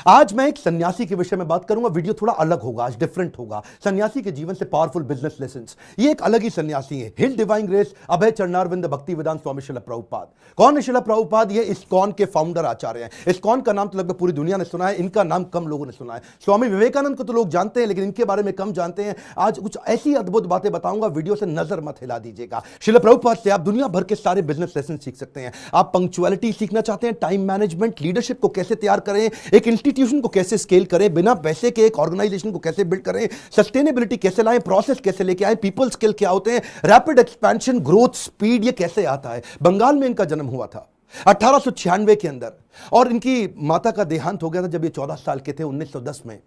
आज मैं एक सन्यासी के विषय में बात करूंगा। वीडियो थोड़ा अलग होगा, आज डिफरेंट होगा। सन्यासी के जीवन से पावरफुल बिजनेस लेसन्स। ये एक अलग ही सन्यासी है। हिल डिवाइन ग्रेस अभय चरणारविंद भक्ति वेदांत स्वामी श्रील प्रभुपाद। कौन है श्रील प्रभुपाद? ये इस्कॉन के फाउंडर आचार्य हैं। इस्कॉन का नाम तो लगभग पूरी दुनिया ने सुना है, इनका नाम कम लोगों ने सुना है। स्वामी विवेकानंद को तो लोग जानते हैं, लेकिन इनके बारे में कम जानते हैं। आज कुछ ऐसी अद्भुत बातें बताऊंगा, वीडियो से नजर मत हिला दीजिएगा। श्रील प्रभुपाद से आप दुनिया भर के सारे बिजनेस लेसन सीख सकते हैं। आप पंक्चुअलिटी सीखना चाहते हैं, टाइम मैनेजमेंट, लीडरशिप को कैसे तैयार करें, एक इंस्टीट्यूशन को कैसे स्केल करें, बिना पैसे के एक ऑर्गेनाइजेशन को कैसे बिल्ड करें, सस्टेनेबिलिटी कैसे लाएं, प्रोसेस कैसे लेके आए, पीपल स्किल क्या होते हैं, रैपिड एक्सपेंशन, ग्रोथ, स्पीड, ये कैसे आता है। बंगाल में इनका जन्म हुआ था 1896 के अंदर, और इनकी माता का देहांत हो गया था जब ये 14 साल के थे, 1910 में।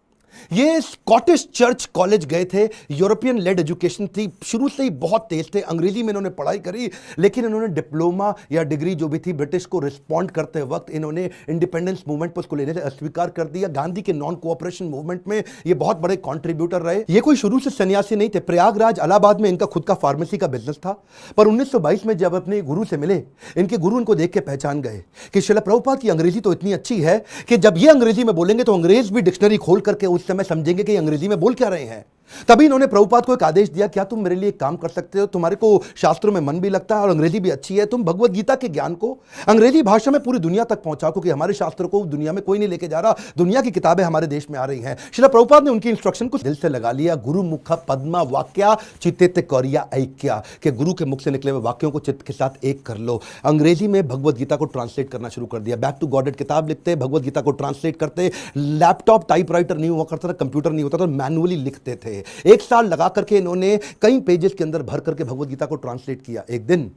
ये स्कॉटिश चर्च कॉलेज गए थे। यूरोपियन लेड एजुकेशन थी, शुरू से ही बहुत तेज थे। अंग्रेजी में इन्होंने पढ़ाई करी, लेकिन इन्होंने डिप्लोमा या डिग्री जो भी थी ब्रिटिश को रिस्पॉन्ड करते वक्त इन्होंने इंडिपेंडेंस मूवमेंट पर उसको लेने से अस्वीकार कर दिया। गांधी के नॉन कोऑपरेशन मूवमेंट में ये बहुत बड़े कॉन्ट्रीब्यूटर रहे। ये कोई शुरू से सन्यासी नहीं थे। प्रयागराज इलाहाबाद में इनका खुद का फार्मेसी का बिजनेस था, पर 1922 में जब अपने गुरु से मिले, इनके गुरु इनको देख के पहचान गए कि श्रील प्रभुपाद की अंग्रेजी तो इतनी अच्छी है कि जब ये अंग्रेजी में बोलेंगे तो अंग्रेज भी डिक्शनरी खोल करके उस समय समझेंगे कि अंग्रेजी में बोल क्या रहे हैं। तभी इन्होंने प्रभुपाद को एक आदेश दिया, क्या तुम मेरे लिए एक काम कर सकते हो? तुम्हारे को शास्त्रों में मन भी लगता है और अंग्रेजी भी अच्छी है, तुम भगवत गीता के ज्ञान को अंग्रेजी भाषा में पूरी दुनिया तक पहुंचाओ, क्योंकि हमारे शास्त्रों को दुनिया में कोई नहीं लेके जा रहा, दुनिया की किताबें हमारे देश में आ रही हैं। श्रील प्रभुपाद ने उनकी इंस्ट्रक्शन को दिल से लगा लिया। गुरु मुख पद्मा वाक्या चित्ते कौरिया ऐक्या, के गुरु के मुख से निकले हुए वाक्यों को चित्त के साथ एक कर लो। अंग्रेजी में भगवत गीता को ट्रांसलेट करना शुरू कर दिया। बैक टू गॉडेड किताब लिखते, भगवत गीता को ट्रांसलेट करते। लैपटॉप टाइपराइटर नहीं हुआ करता था, कंप्यूटर नहीं होता था, मैनुअली लिखते थे। एक साल लगा करके इन्होंने कई पेजेस के अंदर भर करके भगवत गीता को ट्रांसलेट किया। एक दिन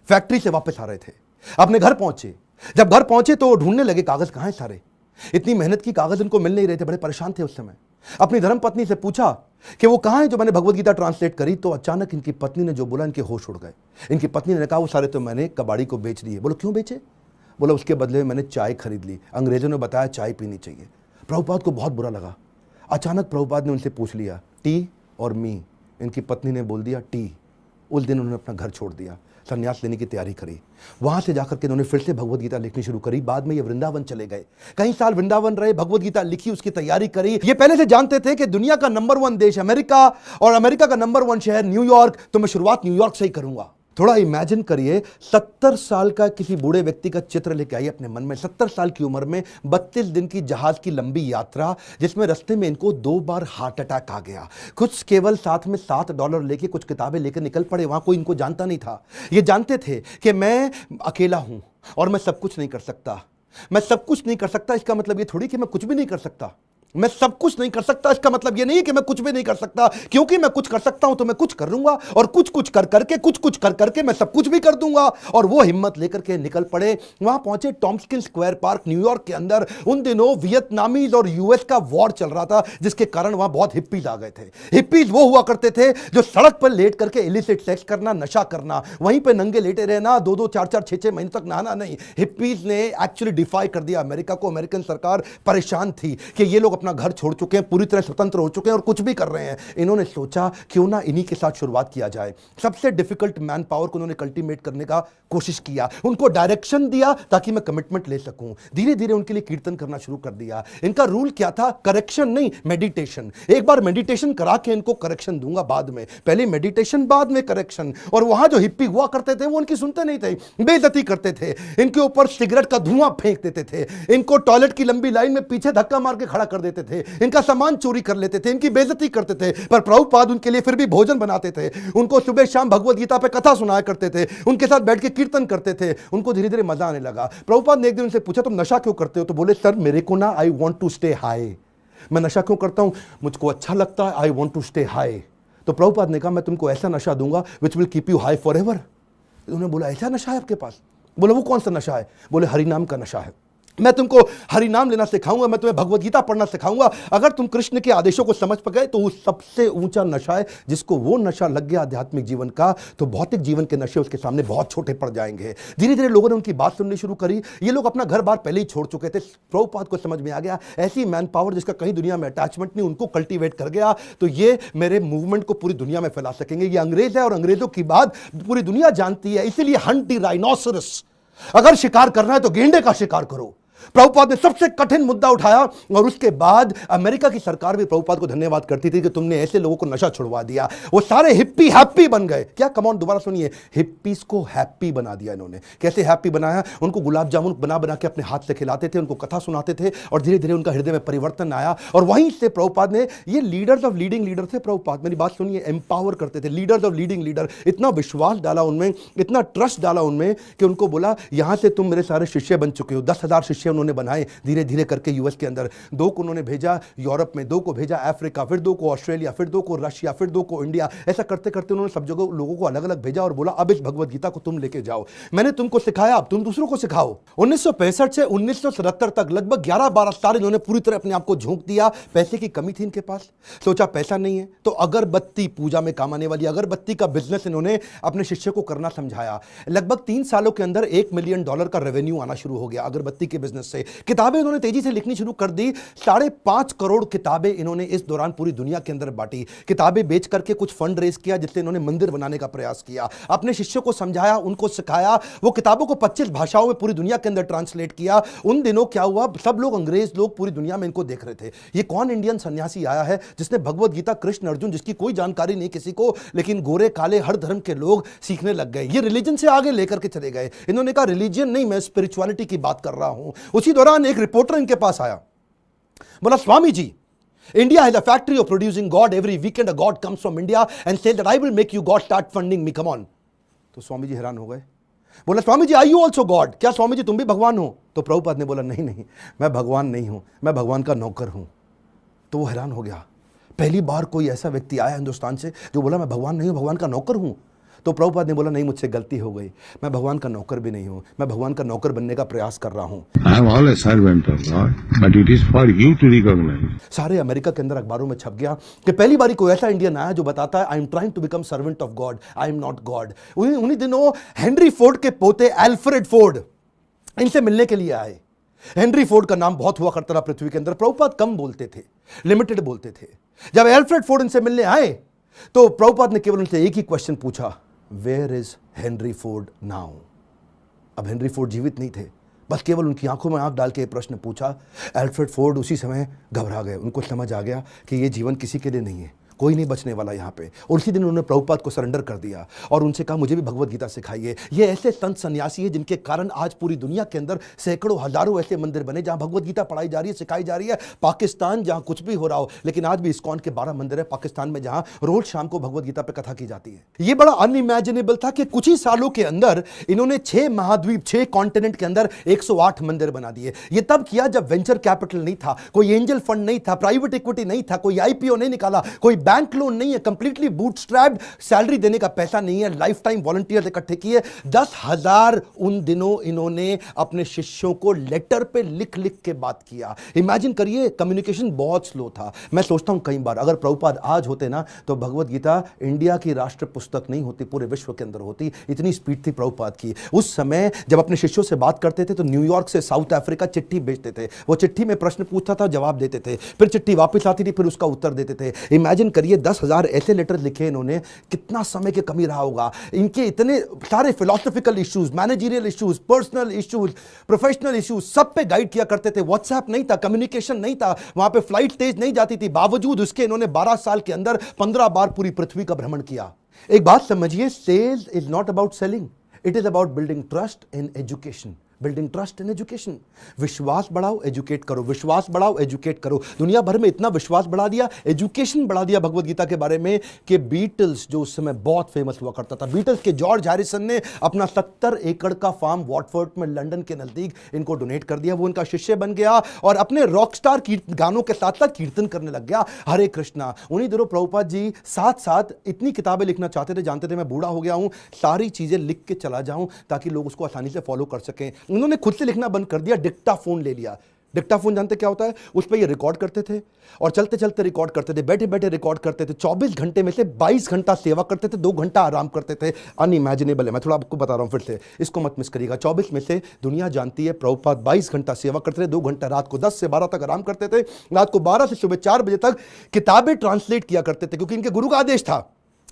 फैक्ट्री से वापस आ रहे थे, अपने घर पहुंचे। जब घर पहुंचे तो ढूंढने लगे कागज कहां हैं सारे। इतनी मेहनत की, कागज इनको मिल नहीं रहे थे, बड़े परेशान थे उस समय। अपनी धर्मपत्नी से पूछा कि वो कहां है जो मैंने भगवत गीता ट्रांसलेट करी, तो अचानक इनकी पत्नी ने जो बोला, इनके होश उड़ गए। इनकी पत्नी ने कहा, वो सारे तो मैंने कबाड़ी को बेच दिए। बोलो क्यों बेचे? बोला उसके बदले में मैंने चाय खरीद ली, अंग्रेजों ने बताया चाय पीनी चाहिए। प्रभुपाद को बहुत बुरा लगा। अचानक प्रभुपाद ने उनसे पूछ लिया, टी और मी? इनकी पत्नी ने बोल दिया टी। उस दिन उन्होंने अपना घर छोड़ दिया, संन्यास लेने की तैयारी करी। वहां से जाकर के उन्होंने फिर से भगवत गीता लिखनी शुरू करी। बाद में ये वृंदावन चले गए, कई साल वृंदावन रहे, भगवत गीता लिखी, उसकी तैयारी करी। ये पहले से जानते थे कि दुनिया का नंबर 1 देश अमेरिका और अमेरिका का नंबर 1 शहर न्यूयॉर्क, तो मैं शुरुआत न्यूयॉर्क से ही करूंगा। थोड़ा इमेजिन करिए, 70 साल का किसी बूढ़े व्यक्ति का चित्र लेके आइए अपने मन में। 70 साल की उम्र में 32 दिन की जहाज की लंबी यात्रा, जिसमें रास्ते में इनको 2 बार हार्ट अटैक आ गया। कुछ केवल साथ में $7 लेके कुछ किताबें लेकर निकल पड़े। वहां कोई इनको जानता नहीं था। ये जानते थे कि मैं अकेला हूं और मैं सब कुछ नहीं कर सकता। मैं सब कुछ नहीं कर सकता, इसका मतलब ये थोड़ी कि मैं कुछ भी नहीं कर सकता। मैं सब कुछ नहीं कर सकता, इसका मतलब यह नहीं कि मैं कुछ भी नहीं कर सकता, क्योंकि मैं कुछ कर सकता हूं तो मैं कुछ कर लूंगा, और कुछ कुछ कर करके मैं सब कुछ भी कर दूंगा। और वो हिम्मत लेकर के निकल पड़े। वहां पहुंचे टॉम्स्किन स्क्वायर पार्क न्यूयॉर्क के अंदर। उन दिनों वियतनामीज और यूएस का वॉर चल रहा था, जिसके कारण वहां बहुत हिप्पीज आ गए थे। हिप्पीज वो हुआ करते थे जो सड़क पर लेट करके इलिसिट सेक्स करना, नशा करना, वहीं पर नंगे लेटे रहना, 2-2, 4-4, 6-6 महीने तक नहाना नहीं। हिप्पीज ने एक्चुअली डिफाई कर दिया अमेरिका को। अमेरिकन सरकार परेशान थी कि ये लोग अपना घर छोड़ चुके हैं, पूरी तरह स्वतंत्र हो चुके हैं और कुछ भी कर रहे हैं। इन्होंने सोचा क्यों ना इन्हीं के साथ शुरुआत किया जाए। सबसे डिफिकल्ट मैन पावर को उन्होंने कल्टीमेट करने का कोशिश किया, उनको डायरेक्शन दिया ताकि मैं कमिटमेंट ले सकूं। धीरे धीरे उनके लिए कीर्तन करना शुरू कर दिया। इनका रूल क्या था? करेक्शन नहीं, मेडिटेशन। एक बार मेडिटेशन करा के इनको करेक्शन दूंगा बाद में, पहले मेडिटेशन बाद में करेक्शन। और वहां जो हिप्पी हुआ करते थे वो उनकी सुनते नहीं थे, बेइज्जती करते थे, इनके ऊपर सिगरेट का धुआं फेंक देते थे, इनको टॉयलेट की लंबी लाइन में पीछे धक्का मार के खड़ा कर देते थे, इनका सामान चोरी कर लेते थे, इनकी बेइज्जती करते थे। पर प्रभुपाद उनके लिए फिर भी भोजन बनाते थे, उनको सुबह शाम भगवत गीता पे कथा सुनाया करते थे, उनके साथ बैठ के कीर्तन करते थे। उनको धीरे धीरे मजा आने लगा। प्रभुपाद ने एक दिन उनसे पूछा, तुम नशा क्यों करते हो? तो बोले, सर मेरे को ना I want to stay high. मैं नशा क्यों करता हूं? मुझको अच्छा लगता है, I want to stay high. तो प्रभुपाद ने कहा, मैं तुमको ऐसा नशा दूंगा which will keep you high forever. उन्होंने बोला, ऐसा नशा है आपके पास? बोले, वो कौन सा नशा है? बोले, हरिनाम का नशा है। मैं तुमको हरि नाम लेना सिखाऊंगा, मैं तुम्हें भगवत गीता पढ़ना सिखाऊंगा। अगर तुम कृष्ण के आदेशों को समझ पाए तो वो सबसे ऊंचा नशा है। जिसको वो नशा लग गया आध्यात्मिक जीवन का, तो भौतिक जीवन के नशे उसके सामने बहुत छोटे पड़ जाएंगे। धीरे धीरे लोगों ने उनकी बात सुननी शुरू करी। ये लोग अपना घर बार पहले ही छोड़ चुके थे। प्रभुपाद को समझ में आ गया, ऐसी मैन पावर जिसका कहीं दुनिया में अटैचमेंट नहीं, उनको कल्टीवेट कर गया तो ये मेरे मूवमेंट को पूरी दुनिया में फैला सकेंगे। ये अंग्रेज है और अंग्रेजों की बात पूरी दुनिया जानती है। इसीलिए हंट द राइनोसरस, अगर शिकार करना है तो गेंडे का शिकार करो। प्रभुपाद ने सबसे कठिन मुद्दा उठाया और उसके बाद अमेरिका की सरकार भी प्रभुपाद को धन्यवाद करती थी कि तुमने ऐसे लोगों को नशा छुड़वा दिया। वो सारे हिप्पी हैप्पी बन गए। क्या, कम ऑन, दोबारा सुनिए, हिप्पीज को हैप्पी बना दिया इन्होंने। कैसे हैप्पी बनाया? उनको गुलाब जामुन बना बना के अपने हाथ से खिलाते थे, उनको कथा सुनाते थे और धीरे धीरे उनका हृदय में परिवर्तन आया। और वहीं से प्रभुपाद ने, ये लीडर्स ऑफ लीडिंग लीडर थे प्रभुपाद, मेरी बात सुनिए, एम्पावर करते थे, लीडर्स ऑफ लीडिंग लीडर। इतना विश्वास डाला उनमें, इतना ट्रस्ट डाला उनमें कि उनको बोला यहां से तुम मेरे सारे शिष्य बन चुके हो। 10,000 शिष्य उन्होंने बनाए धीरे धीरे करके यूएस के अंदर। 2 को उन्होंने भेजा यूरोप में, 2 को भेजा अफ्रीका, फिर 2 को ऑस्ट्रेलिया, फिर 2 को रशिया, फिर 2 को इंडिया। ऐसा करते करते उन्होंने सब जगह लोगों को अलग अलग भेजा और बोला अब इस भगवत गीता को तुम लेके जाओ। मैंने तुमको सिखाया, अब तुम दूसरों को सिखाओ। 1965 से 1977 तक लगभग 11-12 साल इन्होंने पूरी तरह अपने आप को झोंक दिया। पैसे की कमी थी इनके पास, सोचा पैसा नहीं है तो अगरबत्ती, पूजा में काम आने वाली अगरबत्ती का बिजनेस इन्होंने अपने शिष्य को करना समझाया। लगभग 3 सालों के अंदर $1 मिलियन का रेवेन्यू आना शुरू हो गया अगरबत्ती के बिजनेस से। किताबें इन्होंने तेजी से लिखनी शुरू कर दी। 5.5 करोड़ किताबें इन्होंने इस दौरान पूरी दुनिया के अंदर बांटी। किताबें बेच करके कुछ फंड रेज किया जिससे इन्होंने मंदिर बनाने का प्रयास किया। अपने शिष्यों को समझाया, उनको सिखाया। वो किताबों को 25 भाषाओं में पूरी दुनिया के अंदर ट्रांसलेट किया। उन दिनों क्या हुआ, सब लोग, अंग्रेज लोग पूरी दुनिया में इनको देख रहे थे। ये कौन इंडियन सन्यासी आया है जिसने भगवत गीता, कृष्ण अर्जुन, जिसकी कोई जानकारी नहीं किसी को, लेकिन गोरे काले हर धर्म के लोग सीखने लग गए। ये रिलीजन से आगे लेकर के चले गए। इन्होंने कहा रिलीजन नहीं, मैं स्पिरिचुअलिटी की बात कर रहा हूं। उसी दौरान एक रिपोर्टर इनके पास आया, बोला Swami ji, India has a factory of producing God. Every weekend a God comes from India and says that I will make you God, start funding me, come on. तो स्वामी जी हैरान हो गए। बोला Swami ji, are you also God? क्या स्वामी जी तुम भी भगवान हो? तो प्रभुपाद ने बोला नहीं नहीं, मैं भगवान नहीं हूं, मैं भगवान का नौकर हूं। तो वो हैरान हो गया। पहली बार कोई ऐसा व्यक्ति आया हिंदुस्तान से जो बोला मैं भगवान नहीं हूं, भगवान का नौकर हूं। तो प्रभुपाद ने बोला नहीं, मुझसे गलती हो गई, मैं भगवान का नौकर भी नहीं हूं, मैं भगवान का नौकर बनने का प्रयास कर रहा हूं। I am all a servant of God, but it is for you to recognize. सारे अमेरिका के अंदर अखबारों में छप गया कि पहली बारी कोई ऐसा इंडियन आया जो बताता है I am trying to become servant of God, I am not God. उन्हीं दिनों हेनरी फोर्ड के पोते एल्फ्रेड फोर्ड इनसे मिलने के लिए आए। हेनरी फोर्ड का नाम बहुत हुआ करता था पृथ्वी के अंदर। प्रभुपाद कम बोलते थे, लिमिटेड बोलते थे। जब एल्फ्रेड फोर्ड इनसे मिलने आए तो प्रभुपाद ने केवल उनसे एक ही क्वेश्चन पूछा, where is Henry Ford now? अब हेनरी फोर्ड जीवित नहीं थे, बस केवल उनकी आंखों में आंख डाल के प्रश्न पूछा। एल्फ्रेड फोर्ड उसी समय घबरा गए। उनको समझ आ गया कि ये जीवन किसी के लिए नहीं है, कोई नहीं बचने वाला यहाँ पे। और उसी दिन उन्होंने प्रभुपाद को सरेंडर कर दिया और उनसे कहा मुझे भी भगवत गीता सिखाइए। ये ऐसे संत सन्यासी है जिनके कारण आज पूरी दुनिया के अंदर सैकड़ों हजारों ऐसे मंदिर बने जहां भगवत गीता पढ़ाई जा रही है, सिखाई जा रही है। पाकिस्तान जहां कुछ भी हो रहा हो, लेकिन आज भी इस्कॉन के 12 मंदिर है पाकिस्तान में जहां रोज शाम को भगवत गीता पे कथा की जाती है। ये बड़ा अनइमेजिनेबल था कि कुछ ही सालों के अंदर इन्होंने 6 महाद्वीप, 6 कॉन्टिनेंट के अंदर 108 मंदिर बना दिए। ये तब किया जब वेंचर कैपिटल नहीं था, कोई एंजल फंड नहीं था, प्राइवेट इक्विटी नहीं था, कोई आईपीओ नहीं निकाला, कोई बैंक लोन नहीं है, कंप्लीटली बूटस्ट्रैप्ड, सैलरी देने का पैसा नहीं है, लाइफ टाइम वॉलंटियर्स इकट्ठे किए। 10,000 उन दिनों इन्होंने अपने शिष्यों को लेटर पे लिख लिख के बात किया। इमेजिन करिए, कम्युनिकेशन बहुत स्लो था। मैं सोचता हूं कई बार अगर प्रभुपाद आज होते ना तो भगवत गीता इंडिया की राष्ट्र पुस्तक नहीं होती, पूरे विश्व के अंदर होती। इतनी स्पीड थी प्रभुपाद की। उस समय जब अपने शिष्यों से बात करते थे तो न्यूयॉर्क से साउथ अफ्रीका चिट्ठी भेजते थे। वो चिट्ठी में प्रश्न पूछता था, जवाब देते थे, फिर चिट्ठी वापस आती थी, फिर उसका उत्तर देते थे। इमेजिन करिए 10,000 ऐसे लेटर लिखे इन्होंने, कितना समय की कमी रहा होगा। इनके इतने सारे philosophical issues, managerial issues, personal issues, professional issues, सब पे गाइड किया करते थे। व्हाट्सएप नहीं था, कम्युनिकेशन नहीं था, वहां पे फ्लाइट तेज नहीं जाती थी। बावजूद उसके इन्होंने 12 साल के अंदर 15 बार पूरी पृथ्वी का भ्रमण किया। एक बात समझिए, sales is not about selling, it is about building trust in education. Building trust in education. विश्वास बढ़ाओ, एजुकेट करो, विश्वास बढ़ाओ, एजुकेट करो। दुनिया भर में इतना विश्वास बढ़ा दिया, एजुकेशन बढ़ा दिया भगवत गीता के बारे में कि बीटल्स जो उस समय बहुत फेमस हुआ करता था, बीटल्स के जॉर्ज हैरिसन ने अपना 70 एकड़ का फार्म वॉटफोर्ड में लंदन के नजदीक इनको डोनेट कर दिया। वो इनका शिष्य बन गया और अपने रॉकस्टार गानों के साथ साथ कीर्तन करने लग गया, हरे कृष्णा। उन्हीं दिनों प्रभुपाद जी साथ साथ इतनी किताबें लिखना चाहते थे, जानते थे मैं बूढ़ा हो गया हूं, सारी चीजें लिख के चला जाऊं ताकि लोग उसको आसानी से फॉलो कर सकें। उन्होंने खुद से लिखना बंद कर दिया, डिक्टाफोन ले लिया। डिक्टाफोन जानते क्या होता है? उस पर ये रिकॉर्ड करते थे और चलते चलते रिकॉर्ड करते थे, बैठे बैठे रिकॉर्ड करते थे। 24 घंटे में से 22 घंटा सेवा करते थे, 2 घंटा आराम करते थे। अनइमेजिनेबल है, मैं थोड़ा आपको बता रहा हूं फिर से, इसको मत मिस करिएगा। 24 में से दुनिया जानती है प्रभुपाद 22 घंटा सेवा करते थे, 2 घंटा रात को 10 से 12 तक आराम करते थे, रात को 12 से सुबह 4 बजे तक किताबें ट्रांसलेट किया करते थे, क्योंकि इनके गुरु का आदेश था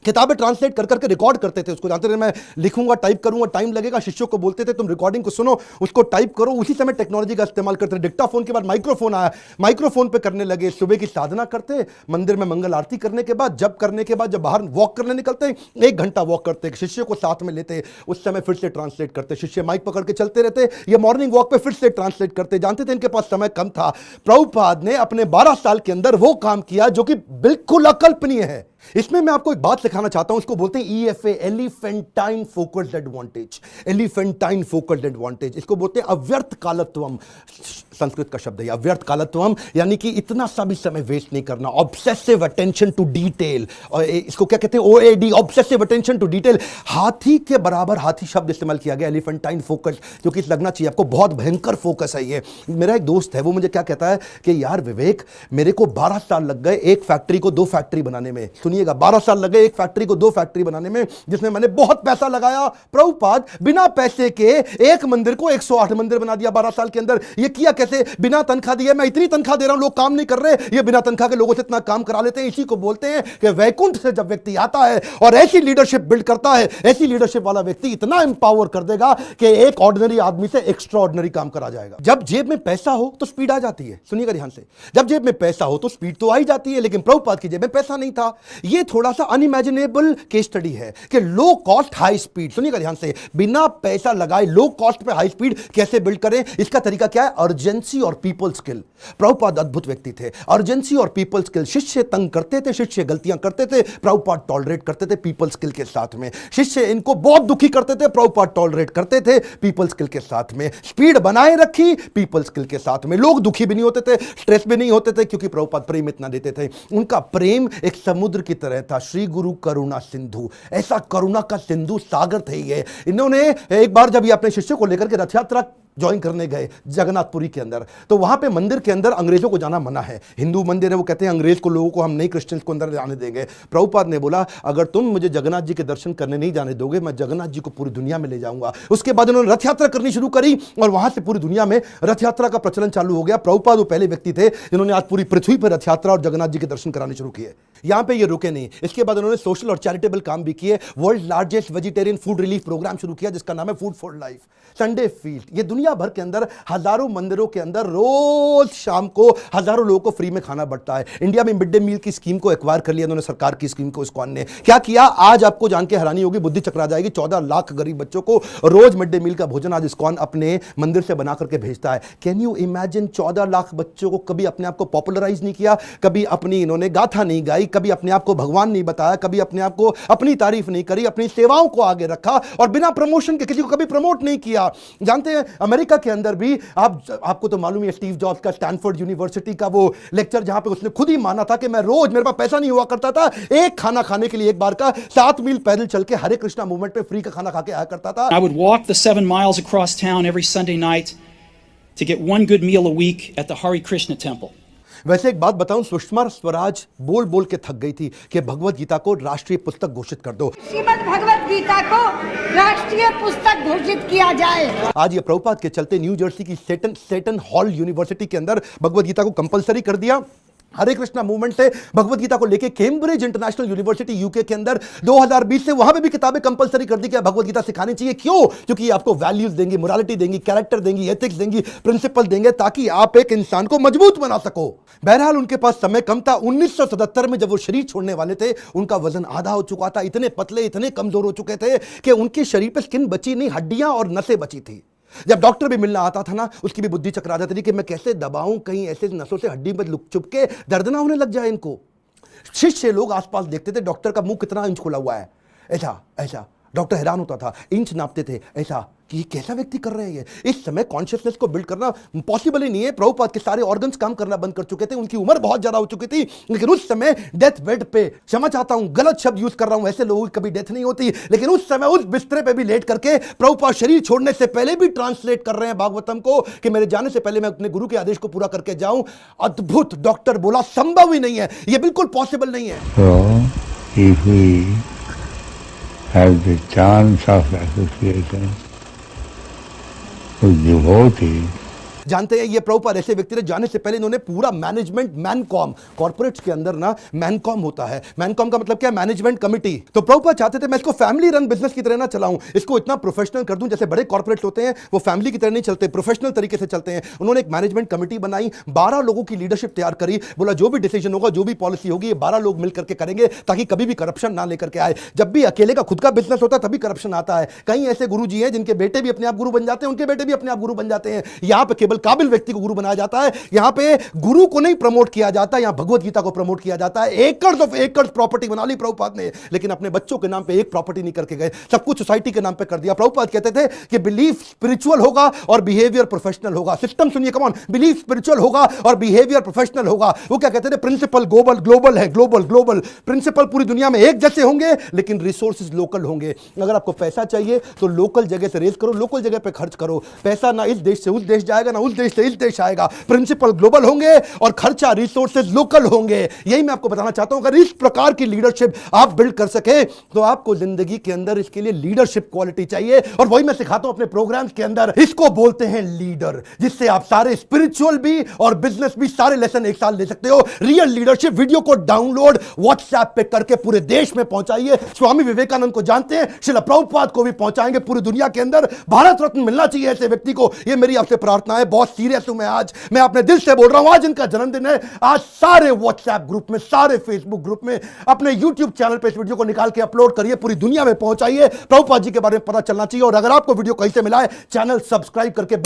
किताबें ट्रांसलेट कर करके रिकॉर्ड करते थे उसको, जानते थे मैं लिखूंगा टाइप करूंगा टाइम लगेगा, शिष्यों को बोलते थे तुम रिकॉर्डिंग को सुनो उसको टाइप करो। उसी समय टेक्नोलॉजी का इस्तेमाल करते थे। डिक्टाफोन के बाद माइक्रोफोन आया, माइक्रोफोन पे करने लगे। सुबह की साधना करते, मंदिर में मंगल आरती करने के बाद, जब बाहर वॉक करने निकलते 1 घंटा वॉक करते, शिष्य को साथ में लेते, उस समय फिर से ट्रांसलेट करते, शिष्य माइक पकड़ के चलते रहते, ये मॉर्निंग वॉक पे फिर से ट्रांसलेट करते। जानते थे इनके पास समय कम था। प्रभुपाद ने अपने 12 साल के अंदर वो काम किया जो कि बिल्कुल अकल्पनीय है। इसमें मैं आपको एक बात सिखाना चाहता हूं, इसको बोलते हैं EFA, elephantine focused advantage. Elephantine focused advantage, इसको बोलते हैं अव्यर्थ कालत्वम। संस्कृत का शब्द है अव्यर्थ कालत्वम, यानी कि इतना सा भी समय वेस्ट नहीं करना, ऑब्सेसिव अटेंशन टू डिटेल। और इसको क्या कहते हैं OAD, obsessive attention to detail. हाथी के बराबर हाथी शब्द इस्तेमाल किया गया, एलिफेंटाइन फोकस, जो कि लगना चाहिए आपको बहुत भयंकर फोकस है ये। मेरा एक दोस्त है, वो मुझे क्या कहता है कि यार विवेक, मेरे को 12 साल लग गए एक फैक्ट्री को 2 फैक्ट्री बनाने में। सुनिएगा, 12 साल लगे एक फैक्ट्री को 2 फैक्ट्री बनाने में, जिसमें मैंने बहुत पैसा लगाया। प्रभुपाद बिना पैसे के एक मंदिर को 108 मंदिर बना दिया 12 साल के अंदर। ये किया कैसे? बिना तनख्वाह दिए। मैं इतनी तनख्वाह दे रहा हूं, लोग काम नहीं कर रहे, ये बिना तनख्वाह के लोगों से इतना काम करा लेते हैं। इसी को बोलते हैं कि वैकुंठ से जब व्यक्ति आता है और ऐसी लीडरशिप बिल्ड करता है, ऐसी लीडरशिप वाला व्यक्ति इतना एम्पावर कर देगा कि एक ऑर्डिनरी आदमी से एक्स्ट्रा ऑर्डिनरी काम करा जाएगा। जब जेब में पैसा हो तो स्पीड आ जाती है। सुनिएगा ध्यान से, जब जेब में पैसा हो तो स्पीड तो आ ही जाती है, लेकिन प्रभुपाद की जेब में पैसा नहीं था। ये थोड़ा सा अनइमेजिनेबल केस स्टडी है कि लो कॉस्ट हाई स्पीड। सुनिएगा ध्यान से, बिना पैसा लगाए लो कॉस्ट पे हाई स्पीड कैसे बिल्ड करें? इसका तरीका क्या है? अर्जेंसी और पीपल स्किल। प्रभुपाद अद्भुत व्यक्ति थे। अर्जेंसी और पीपल स्किल। शिष्य तंग करते थे, शिष्य गलतियां करते थे, प्रभुपाद टॉलरेट करते थे पीपल स्किल के साथ में। शिष्य इनको बहुत दुखी करते थे, प्रभुपाद टॉलरेट करते थे पीपल स्किल के साथ में। स्पीड बनाए रखी पीपल स्किल के साथ में। लोग दुखी भी नहीं होते थे, स्ट्रेस भी नहीं होते थे, क्योंकि प्रभुपाद प्रेम इतना देते थे। उनका प्रेम एक समुद्र की तरह था। श्री गुरु करुणा सिंधु, ऐसा करुणा का सिंधु सागर थे ये। इन्होंने एक बार जब ये अपने शिष्य को लेकर के रथ यात्रा ज्वाइन करने गए जगन्नाथपुरी के अंदर, तो वहां पे मंदिर के अंदर अंग्रेजों को जाना मना है। हिंदू मंदिर है, वो कहते हैं अंग्रेज को, लोगों को हम नहीं क्रिश्चियंस को अंदर जाने देंगे। प्रभुपाद ने बोला अगर तुम मुझे जगन्नाथ जी के दर्शन करने नहीं जाने दोगे, मैं जगन्नाथ जी को पूरी दुनिया में ले जाऊंगा। उसके बाद उन्होंने रथ यात्रा करनी शुरू करी और वहां से पूरी दुनिया में रथ यात्रा का प्रचलन चालू हो गया। प्रभुपाद वो पहले व्यक्ति थे जिन्होंने आज पूरी पृथ्वी पर रथ यात्रा और जगन्नाथ जी के दर्शन कराने शुरू किए। यहां पे ये रुके नहीं, इसके बाद उन्होंने सोशल और चैरिटेबल काम भी किए। World largest vegetarian food relief programme शुरू किया जिसका नाम है food for life. Sunday feast, ये दुनिया भर के अंदर हजारों मंदिरों के अंदर रोज शाम को हजारों लोगों को फ्री में खाना बढ़ता है। इंडिया में मिड डे मील की स्कीम को एक्वायर कर लिया उन्होंने, सरकार की स्कीम को इस्कॉन ने। क्या किया आज आपको जान के हैरानी होगी, बुद्धि चकरा जाएगी। 14 लाख गरीब बच्चों को रोज मिड डे मील का भोजन आज इस्कॉन अपने मंदिर से बना करके भेजता है। Can you imagine? 14 लाख बच्चों को कभी अपने आप को पॉपुलराइज नहीं किया, कभी अपनी इन्होंने गाथा नहीं गाई, कभी अपने आप को भगवान नहीं बताया, कभी अपने आप को अपनी तारीफ नहीं करी, अपनी सेवाओं को आगे रखा और बिना प्रमोशन के किसी को कभी प्रमोट नहीं किया। जानते हैं अमेरिका के अंदर भी आपको तो मालूम है स्टीव जॉब्स का स्टैनफोर्ड यूनिवर्सिटी का वो लेक्चर, जहां पे उसने खुद ही माना था कि मैं रोज, मेरे पास पैसा नहीं हुआ करता था, एक खाना खाने के लिए एक बार का 7 मील पैदल चल के हरे कृष्णा मूवमेंट पे फ्री का खाना खा के आया करता था। I would walk the 7 miles across town every Sunday night to get 1 good meal a week at the Hare Krishna temple. वैसे एक बात बताऊं, सुषमा स्वराज बोल बोल के थक गई थी कि भगवत गीता को राष्ट्रीय पुस्तक घोषित कर दो, श्रीमद् भगवत गीता को राष्ट्रीय पुस्तक घोषित किया जाए। आज ये प्रभुपाद के चलते न्यू जर्सी की सेटन हॉल यूनिवर्सिटी के अंदर भगवत गीता को कंपलसरी कर दिया। हरे कृष्णा मूवमेंट से भगवत गीता को लेके कैम्ब्रिज इंटरनेशनल यूनिवर्सिटी यूके के अंदर 2020 से वहां पे भी किताबें कंपलसरी कर दी कि भगवत गीता सिखानी चाहिए। क्यों? क्योंकि ये आपको वैल्यूज देंगी, मोरालिटी देंगी, कैरेक्टर देंगी, एथिक्स देंगी, प्रिंसिपल देंगे, ताकि आप एक इंसान को मजबूत बना सको। बहरहाल उनके पास समय कम था। 1977 में जब वो शरीर छोड़ने वाले थे, उनका वजन आधा हो चुका था, इतने पतले, इतने कमजोर हो चुके थे कि उनके शरीर पे स्किन बची नहीं, हड्डियां और नसें बची थी। जब डॉक्टर भी मिलना आता था ना, उसकी भी बुद्धि चकरा जाती थी कि मैं कैसे दबाऊं, कहीं ऐसे नसों से हड्डी में लुक चुप के दर्द ना होने लग जाए इनको। शिष्य लोग आसपास देखते थे डॉक्टर का मुंह कितना इंच खुला हुआ है, ऐसा ऐसा। डॉक्टर हैरान होता था, इंच नापते थे ऐसा कि ये कैसा व्यक्ति कर रहे हैं ये। इस समय कॉन्शियसनेस को बिल्ड करना पॉसिबल ही नहीं है। प्रभुपाद के सारे ऑर्गन्स काम करना बंद कर चुके थे, उनकी उम्र बहुत ज्यादा हो चुकी थी, लेकिन उस समय डेथ बेड पे, क्षमा चाहता हूं गलत शब्द यूज कर रहा हूं, ऐसे लोगों की कभी डेथ नहीं होती, लेकिन उस समय उस बिस्तरे पे भी लेट करके प्रभुपाद शरीर छोड़ने से पहले भी ट्रांसलेट कर रहे हैं भागवतम को कि मेरे जाने से पहले मैं अपने गुरु के आदेश को पूरा करके जाऊं। अद्भुत। डॉक्टर बोला संभव ही नहीं है, ये बिल्कुल पॉसिबल नहीं है। So, if we have the chance of association with devotees, जानते हैं ये प्रभुपाद ऐसे व्यक्ति थे, जाने से पहले इन्होंने पूरा मैनेजमेंट मैनकॉम, कॉर्पोरेट्स के अंदर ना मैनकॉम होता है, मैनकॉम का मतलब क्या है, मैनेजमेंट कमिटी। तो प्रभुपाद चाहते थे मैं इसको फैमिली रन बिजनेस की तरह ना चलाऊं, इसको इतना प्रोफेशनल कर दूं, जैसे बड़े कॉर्पोरेट्स होते हैं वो फैमिली की तरह नहीं चलते, प्रोफेशनल तरीके से चलते हैं। उन्होंने एक मैनेजमेंट कमिटी बनाई, 12 लोगों की लीडरशिप तैयार करी, बोला जो भी डिसीजन होगा, जो भी पॉलिसी होगी, ये 12 लोग मिलकर के करेंगे ताकि कभी भी करप्शन ना लेकर के आए। जब भी अकेले का खुद का बिजनेस होता है तभी करप्शन आता है। कई ऐसे गुरुजी हैं जिनके बेटे भी अपने आप गुरु बन जाते हैं, उनके बेटे भी अपने आप गुरु बन जाते हैं। यहां पे केवल काबिल व्यक्ति को गुरु बनाया जाता है, यहां पे गुरु को नहीं प्रमोट किया जाता, यहां भगवत गीता को प्रमोट किया जाता है। एकर्स ऑफ एकर्स प्रॉपर्टी बना ली प्रभुपाद ने, लेकिन अपने बच्चों के नाम पे एक प्रॉपर्टी नहीं करके गए, सब कुछ सोसाइटी के नाम पे कर दिया। प्रभुपाद कहते थे कि बिलीफ स्पिरिचुअल होगा और बिहेवियर प्रोफेशनल होगा। सिस्टम सुनिए, कम ऑन, बिलीफ स्पिरिचुअल होगा और बिहेवियर प्रोफेशनल होगा। वो क्या कहते थे, प्रिंसिपल ग्लोबल ग्लोबल है, ग्लोबल ग्लोबल प्रिंसिपल पूरी दुनिया में एक जैसे होंगे, लेकिन रिसोर्सेज लोकल होंगे। अगर आपको पैसा चाहिए तो लोकल जगह से रेज करो, लोकल जगह पे खर्च करो। पैसा ना इस देश से उस देश जाएगा, ना उस देश से इस देश आएगा। प्रिंसिपल ग्लोबल होंगे और खर्चा रिसोर्सेज लोकल होंगे। यही मैं आपको बताना चाहता हूं, अगर इस प्रकार की लीडरशिप आप बिल्ड कर सके तो आपको जिंदगी के अंदर इसके लिए लीडरशिप क्वालिटी चाहिए, और वही मैं सिखाता हूं अपने प्रोग्राम्स के अंदर। इसको बोलते हैं लीडर, जिससे आप सारे स्पिरिचुअल भी और बिजनेस भी सारे लेसन एक साथ ले सकते हो। रियल लीडरशिप वीडियो को डाउनलोड व्हाट्सएप पे करके पूरे देश में पहुंचाइए। स्वामी विवेकानंद को जानते हैं, श्रील प्रभुपाद को भी पहुंचाएंगे पूरी दुनिया के अंदर। भारत रत्न मिलना चाहिए ऐसे व्यक्ति को, ये मेरी आपसे प्रार्थना है। बहुत सीरियस हूं मैं आज, मैं अपने दिल से बोल रहा हूं। आज इनका जन्मदिन है, आज सारे व्हाट्सएप ग्रुप में, सारे फेसबुक ग्रुप में, अपने यूट्यूब चैनल पे इस वीडियो को निकाल के अपलोड करिए, पूरी दुनिया में पहुंचाइए। प्रभुपाद जी के बारे में पता चलना चाहिए। और अगर आपको वीडियो कहीं से मिला है, चैनल सब्सक्राइब करके